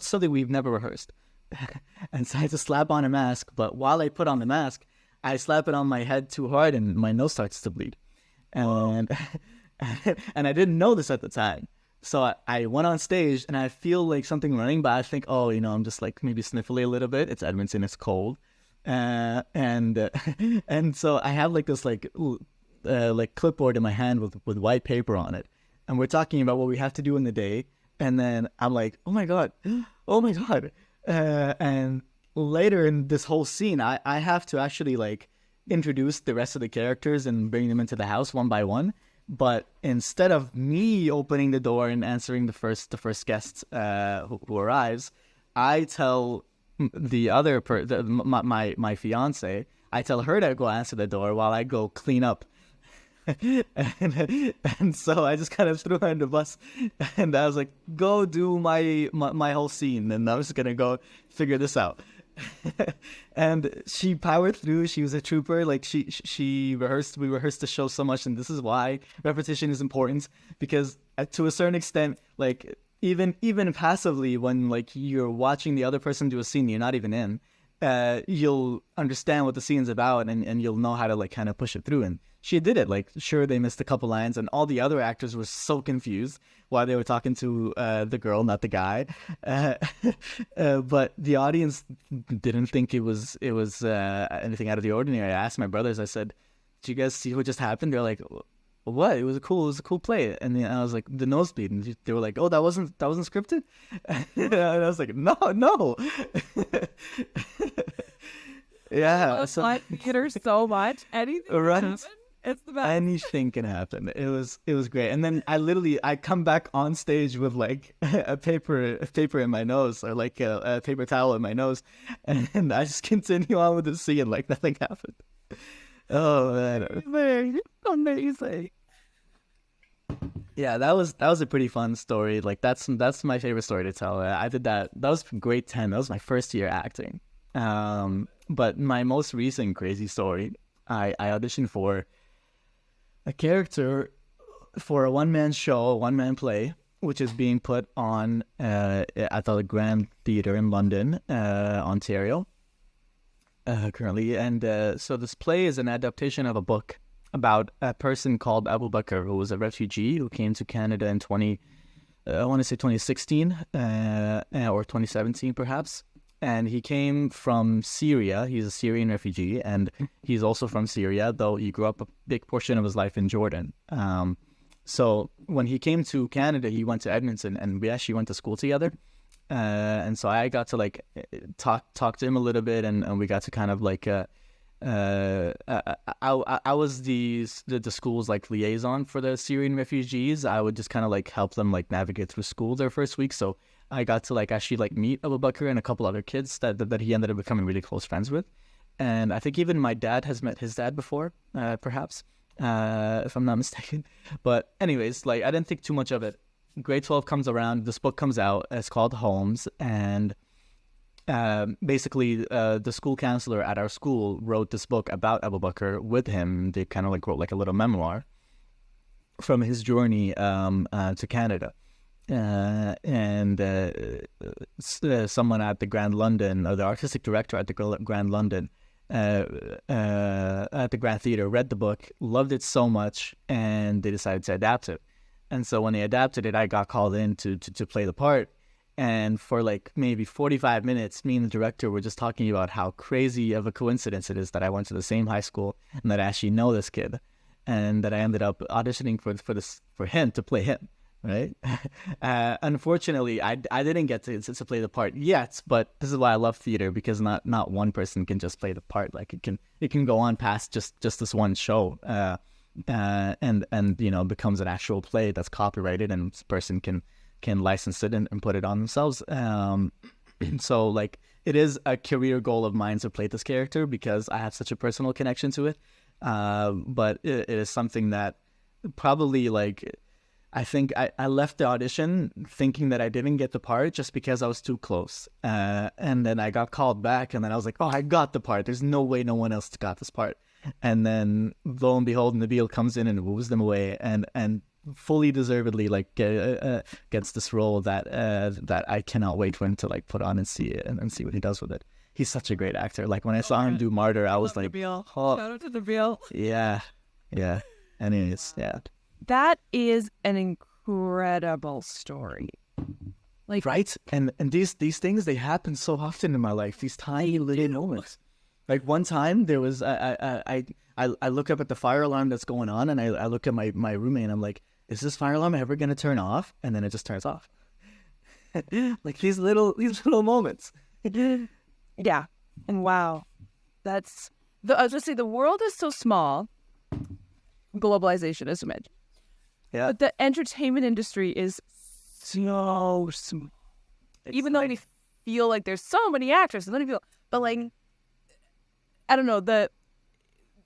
something we've never rehearsed. And so I had to slap on a mask, but while I put on the mask, I slap it on my head too hard, and my nose starts to bleed. And and I didn't know this at the time. So I went on stage, and I feel like something running, but I think, oh, I'm just like maybe sniffly a little bit. It's Edmonton, it's cold. And so I have like this like clipboard in my hand with white paper on it, and we're talking about what we have to do in the day. And then I'm like, oh my god. And later in this whole scene, I have to actually like introduce the rest of the characters and bring them into the house one by one. But instead of me opening the door and answering the first guest who arrives, I tell the other my fiance, I tell her to go answer the door while I go clean up. and so I just kind of threw her in the bus, and I was like, go do my whole scene, and I'm just gonna go figure this out. And she powered through. She was a trooper. Like we rehearsed the show so much, and this is why repetition is important, because to a certain extent, like even passively, when like you're watching the other person do a scene you're not even in, you'll understand what the scene's about, and you'll know how to like kind of push it through. And she did it. Like, sure, they missed a couple lines, and all the other actors were so confused while they were talking to the girl, not the guy. But the audience didn't think it was anything out of the ordinary. I asked my brothers. I said, "Did you guys see what just happened?" They're like, "What? It was a cool play." And then I was like, "The nosebleed." And they were like, "Oh, that wasn't scripted." And I was like, "No." Yeah. So live theater so much. Anything right? can happen. It's the best. Anything can happen. It was great. And then I come back on stage with like a paper in my nose, or like a paper towel in my nose, and I just continue on with the scene like nothing happened. Oh man, amazing. Yeah, that was a pretty fun story. Like that's my favorite story to tell. I did that. That was grade 10. That was my first year acting. But my most recent crazy story, I auditioned for a character for a one-man show, a one-man play, which is being put on at the Grand Theatre in London, Ontario, currently. And so this play is an adaptation of a book about a person called Abu Bakr, who was a refugee who came to Canada in 2016 or 2017 perhaps. and he came from Syria. He's a Syrian refugee, and he's also from Syria, though he grew up a big portion of his life in Jordan. So when he came to Canada, he went to Edmonton, and we actually went to school together. And so I got to like talk to him a little bit, and we got to kind of like I was the school's like liaison for the Syrian refugees. I would just kind of like help them like navigate through school their first week. So I got to like actually like meet Abu Bakr and a couple other kids that he ended up becoming really close friends with. And I think even my dad has met his dad before, perhaps, if I'm not mistaken. But anyways, like I didn't think too much of it. Grade 12 comes around, this book comes out, it's called Holmes, and basically the school counselor at our school wrote this book about Abu Bakr with him. They kind of like wrote like a little memoir from his journey to Canada. And someone at the Grand London, or the artistic director at the Grand London, at the Grand Theatre, read the book, loved it so much, and they decided to adapt it. And so when they adapted it, I got called in to play the part. And for like maybe 45 minutes, me and the director were just talking about how crazy of a coincidence it is that I went to the same high school and that I actually know this kid, and that I ended up auditioning for him to play him. Right. Unfortunately, I didn't get to play the part yet, but this is why I love theater, because not one person can just play the part. Like it can go on past just this one show. And you know, becomes an actual play that's copyrighted, and this person can license it and put it on themselves. So like it is a career goal of mine to play this character because I have such a personal connection to it. But it is something that probably like I think I left the audition thinking that I didn't get the part just because I was too close. And then I got called back, and then I was like, oh, I got the part. There's no way no one else got this part. And then lo and behold, Nabil comes in and woos them away, and fully deservedly like gets this role that I cannot wait for him to like put on and see it and see what he does with it. He's such a great actor. Like when I saw him do Martyr, I was like, Nabil. Oh, Shout out to Nabil. Yeah. Anyways, yeah. That is an incredible story. Like, right? And these things, they happen so often in my life. These tiny little moments. Like one time there was I look up at the fire alarm that's going on, and I look at my roommate and I'm like, is this fire alarm ever gonna turn off? And then it just turns off. Like these little moments. Yeah. And wow. I was gonna say the world is so small. Globalization is image. Yeah. But the entertainment industry is so small. Even though we feel like there's so many actors, so many people, but like I don't know,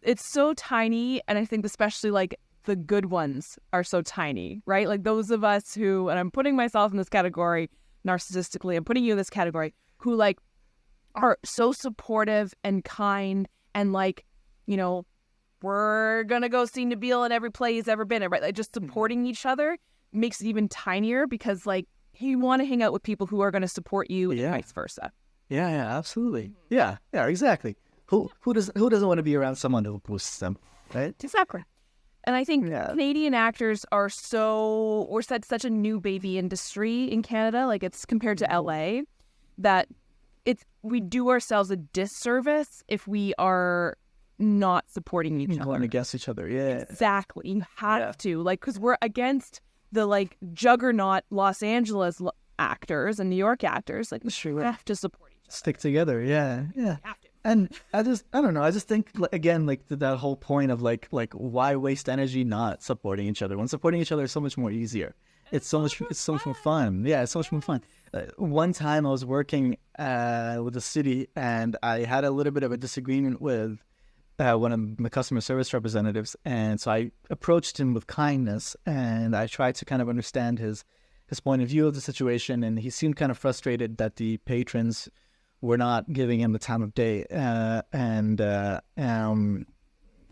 it's so tiny, and I think especially like the good ones are so tiny, right? Like those of us who, and I'm putting myself in this category narcissistically, I'm putting you in this category, who like are so supportive and kind, and like, you know, we're gonna go see Nabil in every play he's ever been in, right? Like just supporting each other makes it even tinier, because like you want to hang out with people who are going to support you, and vice versa. Yeah, absolutely. Yeah, exactly. Who doesn't want to be around someone who boosts them, right? Exactly. And I think Canadian actors are such a new baby industry in Canada, like it's compared to LA, that we do ourselves a disservice if we are not supporting each other. Going against each other, yeah. Exactly. You have to, like, because we're against the like juggernaut Los Angeles actors and New York actors. Like, we have to support each other. Stick together, yeah. We have to. And I don't know. I just think, again, like that whole point of like why waste energy not supporting each other when supporting each other is so much more easier. It's so much more fun. Yeah, it's so much more fun. One time I was working with the city, and I had a little bit of a disagreement with one of the customer service representatives, and so I approached him with kindness, and I tried to kind of understand his point of view of the situation, and he seemed kind of frustrated that the patrons were not giving him the time of day,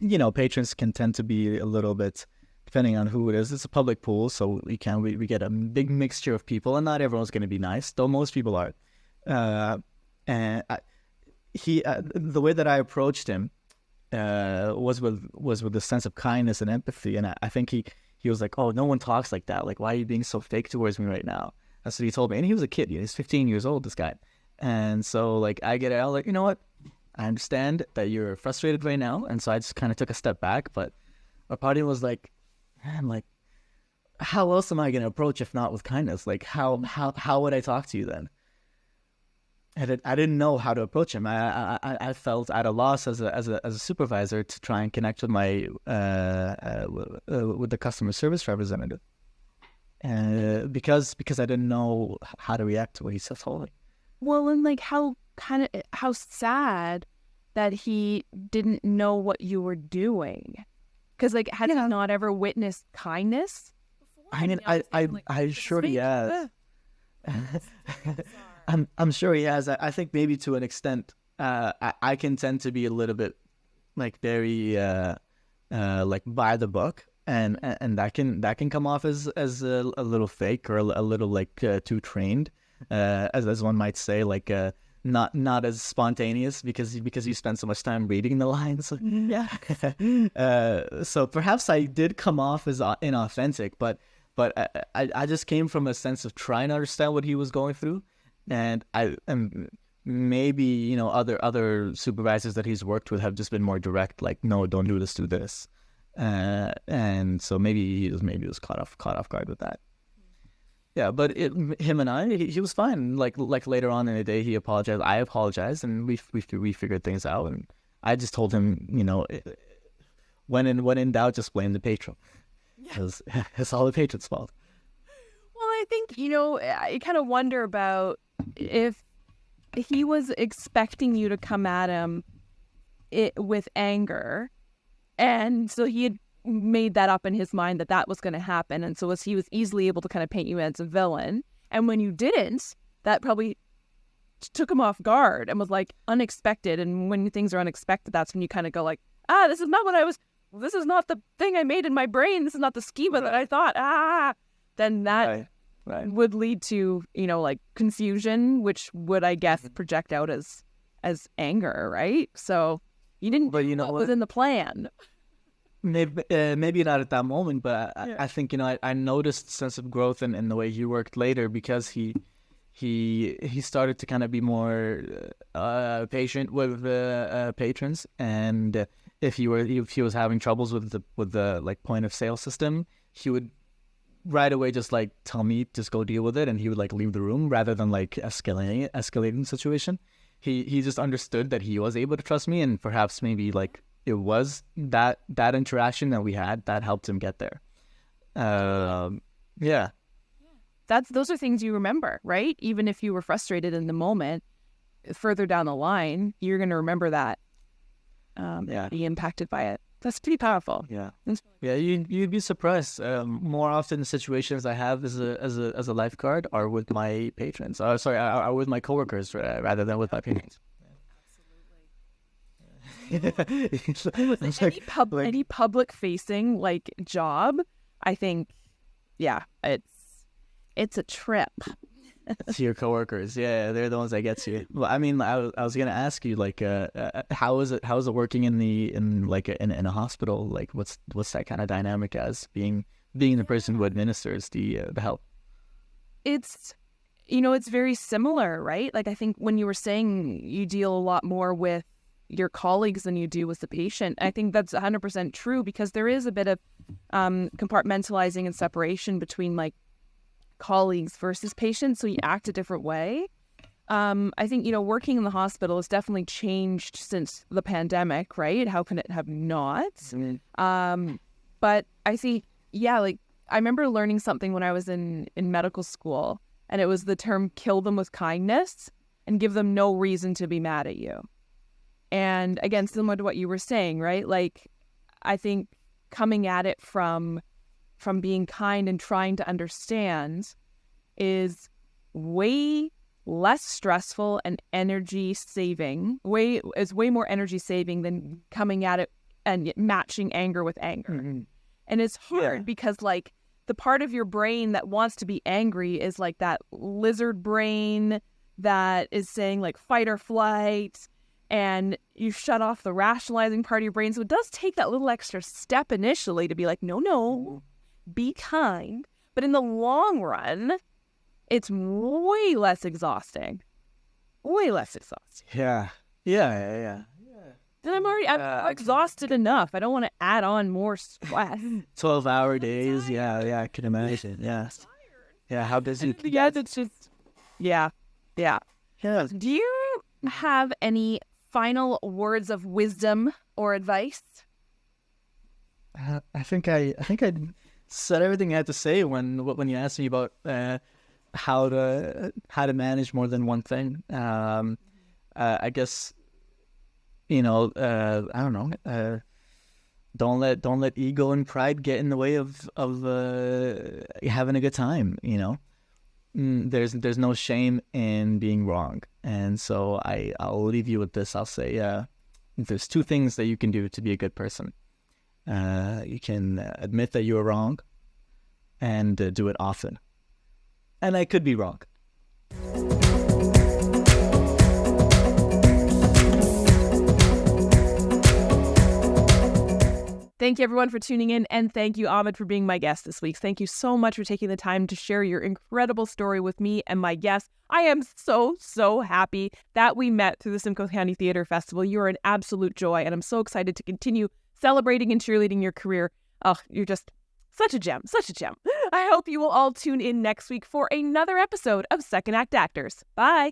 you know, patrons can tend to be a little bit, depending on who it is. It's a public pool, so we get a big mixture of people, and not everyone's going to be nice, though most people are. And the way that I approached him was with a sense of kindness and empathy, and I think he was like, "Oh, no one talks like that. Like, why are you being so fake towards me right now?" That's what he told me, and he was a kid. He's 15 years old, this guy. And so like I get it out, like, you know what? I understand that you're frustrated right now, and so I just kind of took a step back. But our party was like, man, like, how else am I gonna approach if not with kindness? Like, how would I talk to you then? And I didn't know how to approach him. I felt at a loss as a supervisor to try and connect with my with the customer service representative, because I didn't know how to react to what he said. Totally. Well, and like how sad that he didn't know what you were doing, because like had he not ever witnessed kindness before? I mean, I sure he has. I'm sure he has. I think maybe to an extent, I can tend to be a little bit like very like by the book, and that can come off as a little fake or a little like too trained, as one might say, like not as spontaneous because you spend so much time reading the lines. Yeah. So perhaps I did come off as inauthentic, but I just came from a sense of trying to understand what he was going through. And maybe other supervisors that he's worked with have just been more direct, like, no, don't do this, do this, and so maybe he was caught off guard with that. Yeah, but him and I, he was fine. Like later on in the day, he apologized. I apologized, and we figured things out. And I just told him, when in doubt, just blame the patron. Because it's all the patron's fault. Well, I think I kind of wonder about if he was expecting you to come at him with anger, and so he had made that up in his mind that was going to happen, and so he was easily able to kind of paint you as a villain, and when you didn't, that probably took him off guard and was like unexpected. And when things are unexpected, that's when you kind of go like, this is not the thing I made in my brain, this is not the schema that I thought. Then that Right. would lead to, like confusion, which would, I guess, project out as anger, right? So you didn't do what was in the plan. Maybe not at that moment, but I think, I noticed a sense of growth in the way he worked later, because he started to kind of be more patient with patrons, and if he was having troubles with the like point of sale system, he would right away just like tell me, just go deal with it, and he would like leave the room rather than like escalating the situation. He just understood that he was able to trust me, and perhaps maybe like it was that interaction that we had that helped him get there. Yeah. Those are things you remember, right? Even if you were frustrated in the moment, further down the line, you're going to remember that. Be impacted by it. That's pretty powerful. Yeah. You'd be surprised. More often the situations I have as a lifeguard are with my patrons. Are with my coworkers rather than with my patrons. Absolutely. Any public facing like job, I think, it's a trip. To your coworkers, yeah, they're the ones that get to you. Well, I mean, I was gonna ask you, like, how is it working in a hospital? Like, what's that kind of dynamic as being the person who administers the help? It's it's very similar, right? Like, I think when you were saying you deal a lot more with your colleagues than you do with the patient, I think that's 100% true, because there is a bit of compartmentalizing and separation between like colleagues versus patients, so you act a different way. I think working in the hospital has definitely changed since the pandemic, right? How can it have not? Mm-hmm. But I think like I remember learning something when I was in medical school, and it was the term "kill them with kindness" and give them no reason to be mad at you. And again, similar to what you were saying, right? Like, I think coming at it from being kind and trying to understand is way less stressful and energy saving, way more energy saving than coming at it and matching anger with anger. Mm-hmm. And it's hard because like the part of your brain that wants to be angry is like that lizard brain that is saying like fight or flight, and you shut off the rationalizing part of your brain. So it does take that little extra step initially to be like, no, be kind. But in the long run, it's way less exhausting. way less exhausting. Yeah. And I'm exhausted enough. I don't want to add on more stress. 12-hour days. Yeah, I can imagine. Yeah. Yeah, how busy? Yes, it's just, yeah. Yeah. Do you have any final words of wisdom or advice? I think I said everything I had to say when you asked me about how to manage more than one thing. I guess, I don't know. Don't let ego and pride get in the way of having a good time. There's no shame in being wrong, and so I'll leave you with this. I'll say there's two things that you can do to be a good person. You can admit that you were wrong, and do it often. And I could be wrong. Thank you, everyone, for tuning in, and thank you, Ahmed, for being my guest this week. Thank you so much for taking the time to share your incredible story with me and my guests. I am so, so happy that we met through the Simcoe County Theater Festival. You're an absolute joy, and I'm so excited to continue celebrating and cheerleading your career. Oh, you're just such a gem, such a gem. I hope you will all tune in next week for another episode of Second Act Actors. Bye.